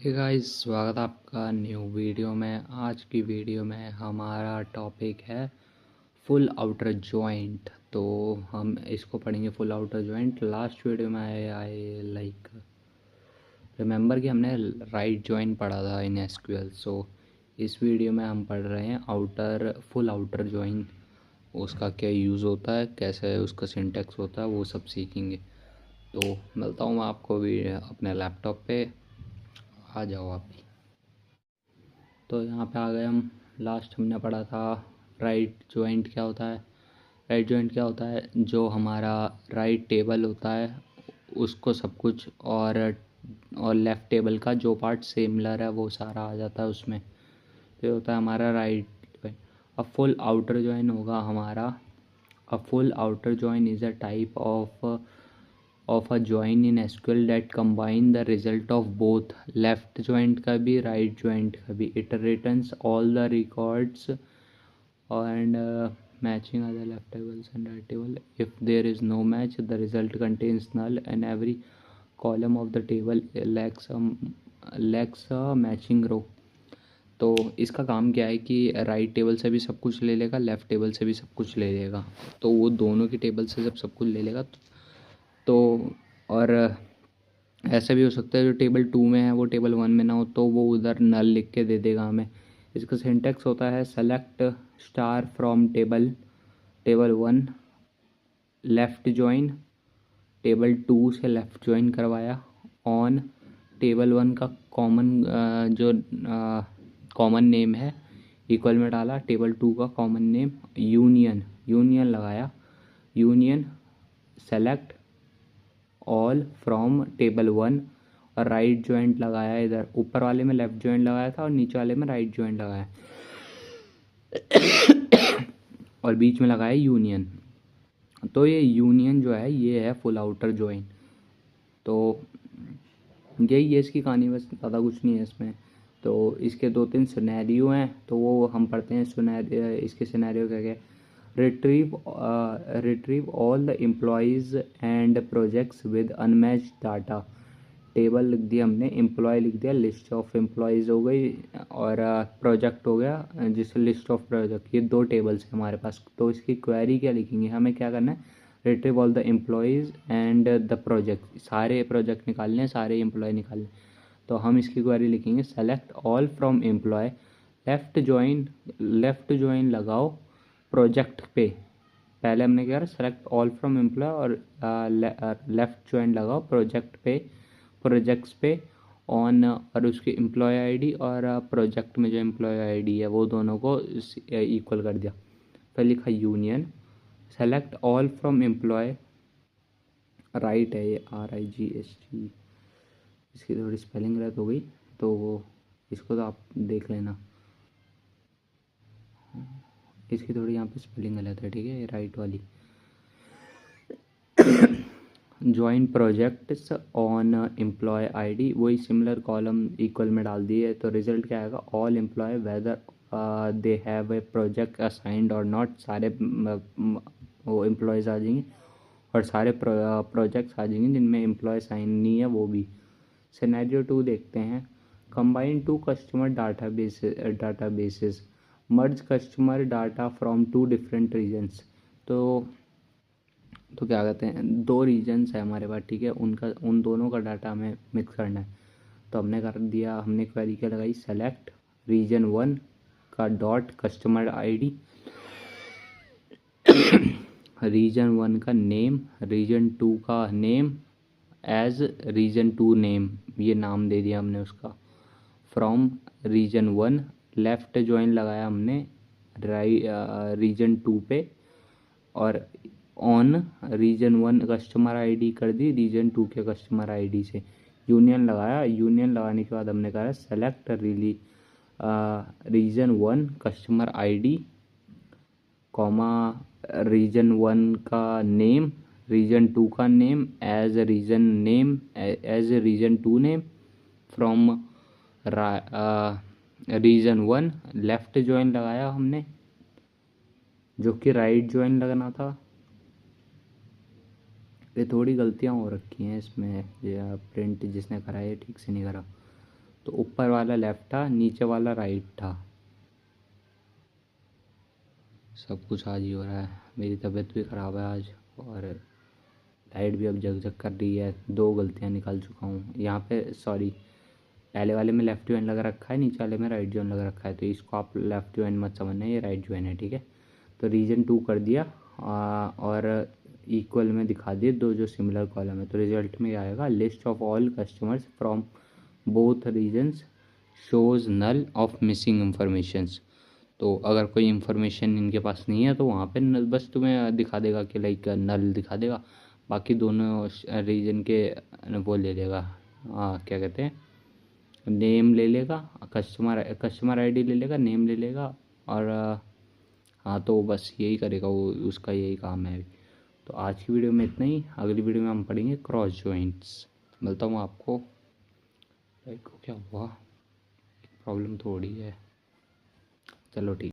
Hey guys, स्वागत है आपका न्यू वीडियो में। आज की वीडियो में हमारा टॉपिक है फुल आउटर जॉइंट। तो हम इसको पढ़ेंगे full outer joint. Last video में आई लाइक रिमेंबर कि हमने राइट जॉइंट पढ़ा था इन एसक्यूएल। सो इस वीडियो में हम पढ़ रहे हैं फुल आउटर जॉइंट। उसका क्या यूज़ होता है, कैसे उसका सिंटैक्स होता है, वो सब सीखेंगे। तो मिलता हूँ मैं आपको भी अपने लैपटॉप पे। आ जाओ आप भी। तो यहाँ पे आ गए हम। लास्ट हमने पढ़ा था राइट जॉइंट क्या होता है। राइट जॉइंट क्या होता है, जो हमारा राइट टेबल होता है उसको सब कुछ और लेफ़्ट टेबल का जो पार्ट सिमिलर है वो सारा आ जाता है उसमें। तो ये होता है हमारा राइट जॉइंट। अब फुल आउटर जॉइन होगा हमारा। A full outer join is a type of a join in SQL that combine the result of both left joint का भी राइट जॉइंट का भी। It returns all the records and matching other left tables and right table. If there is no match, the result contains null and every column of the table lacks a matching row. तो इसका काम क्या है कि right table से भी सब कुछ ले लेगा, लेफ़्ट टेबल से भी सब कुछ ले लेगा। तो वो दोनों की टेबल से जब सब कुछ ले लेगा तो और ऐसा भी हो सकता है जो टेबल 2 में है वो टेबल 1 में ना हो, तो वो उधर नल लिख के दे देगा हमें। इसका सिंटैक्स होता है select star from table 1 left join, table 2 से लेफ़्ट जॉइन करवाया ऑन टेबल 1 का जो कॉमन नेम है इक्वल में डाला, टेबल 2 का कॉमन नेम यूनियन लगाया, union select all from table 1 और राइट जॉइंट लगाया। इधर ऊपर वाले में लेफ़्ट जॉइंट लगाया था और नीचे वाले में राइट जॉइंट लगाया और बीच में लगाया यूनियन। तो ये यूनियन जो है ये है फुल आउटर जॉइन। तो यही है इसकी कहानी, बस ज़्यादा कुछ नहीं है इसमें। तो इसके 2-3 सिनेरियो हैं, तो वो हम पढ़ते हैं। इसके सिनेरियो क्या क्या। Retrieve all the employees and projects with unmatched data. Table लिख दिया हमने, एम्प्लॉय लिख दिया, लिस्ट ऑफ एम्प्लॉयज़ हो गई और प्रोजेक्ट हो गया जिससे लिस्ट ऑफ प्रोजेक्ट। ये 2 टेबल्स हैं हमारे पास। तो इसकी क्वेरी क्या लिखेंगे, हमें क्या करना है, retrieve all the employees and the project. सारे प्रोजेक्ट निकालने हैं, सारे एम्प्लॉय निकालने। तो हम इसकी क्वेरी लिखेंगे select all from employ, left join लगाओ प्रोजेक्ट पे। पहले हमने क्या करा, सेलेक्ट ऑल फ्रॉम एम्प्लॉय और लेफ़्ट जॉइन लगाओ प्रोजेक्ट्स पे ऑन और उसकी एम्प्लॉय आईडी और प्रोजेक्ट में जो एम्प्लॉय आईडी है वो दोनों को इक्वल कर दिया। फिर लिखा union select all from employ, right है ये RIGHT। इसकी थोड़ी स्पेलिंग गलत हो गई तो वो इसको तो आप देख लेना, इसकी थोड़ी यहाँ पे स्पेलिंग गलत है, ठीक है, राइट वाली। Join projects on employee ID, वही सिमिलर कॉलम इक्वल में डाल दिए। तो रिजल्ट क्या आएगा, all employee whether they have a project assigned और नॉट। सारे वो एम्प्लॉयज़ आ जाएंगे और सारे प्रोजेक्ट्स आ जाएंगे जिनमें एम्प्लॉय साइन नहीं है वो भी। सिनेरियो 2 देखते हैं। Combine 2 customer databases, merge customer data from 2 different regions. तो क्या कहते हैं, 2 रीजन्स है हमारे पास, ठीक है, उन दोनों का डाटा हमें मिक्स करना है। तो हमने कर दिया, हमने क्वेरी क्या लगाई, सेलेक्ट रीजन 1 का डॉट कस्टमर आईडी, रीजन 1 का नेम, रीजन 2 का नेम एज रीजन 2 नेम, ये नाम दे दिया हमने उसका, फ्रॉम रीजन 1। लेफ़्ट जॉइन लगाया हमने रीजन 2 पे और ऑन रीजन 1 कस्टमर आईडी कर दी रीजन 2 के कस्टमर आईडी से। यूनियन लगाया, यूनियन लगाने के बाद हमने कहा select region 1 customer ID comma region 1 का नेम, रीजन 2 का name as region 2 name from region 1। Left join लगाया हमने जो कि राइट जॉइन लगना था। ये थोड़ी गलतियाँ हो रखी हैं इसमें, प्रिंट जिसने करा है ठीक से नहीं करा। तो ऊपर वाला लेफ़्ट था, नीचे वाला राइट था। सब कुछ आज ही हो रहा है। मेरी तबीयत भी ख़राब है आज, और लाइट भी अब जग जग कर रही है। 2 गलतियाँ निकाल चुका हूँ यहाँ पे। सॉरी, पहले वाले में लेफ़्ट ज्वाइन लगा रखा है, नीचे वाले में राइट ज्वाइन लगा रखा है, तो इसको आप लेफ़्ट ज्वाइन मत समझना, ये राइट ज्वाइन है, ठीक है। तो रीजन 2 कर दिया, और इक्वल में दिखा दिए 2 जो सिमिलर कॉलम है। तो रिजल्ट में आएगा list of all customers from both regions shows null of missing informations. तो अगर कोई इन्फॉर्मेशन इनके पास नहीं है तो वहाँ पे बस तुम्हें दिखा देगा कि लाइक नल दिखा देगा। बाकी दोनों रीजन के वो ले लेगा, क्या कहते हैं, नेम ले लेगा, कस्टमर आईडी ले लेगा, नेम ले लेगा, और हाँ, तो बस यही करेगा वो, उसका यही काम है। तो आज की वीडियो में इतना ही। अगली वीडियो में हम पढ़ेंगे क्रॉस जॉइंट्स। मिलता हूँ आपको। लाइक क्या हुआ, प्रॉब्लम थोड़ी है, चलो ठीक।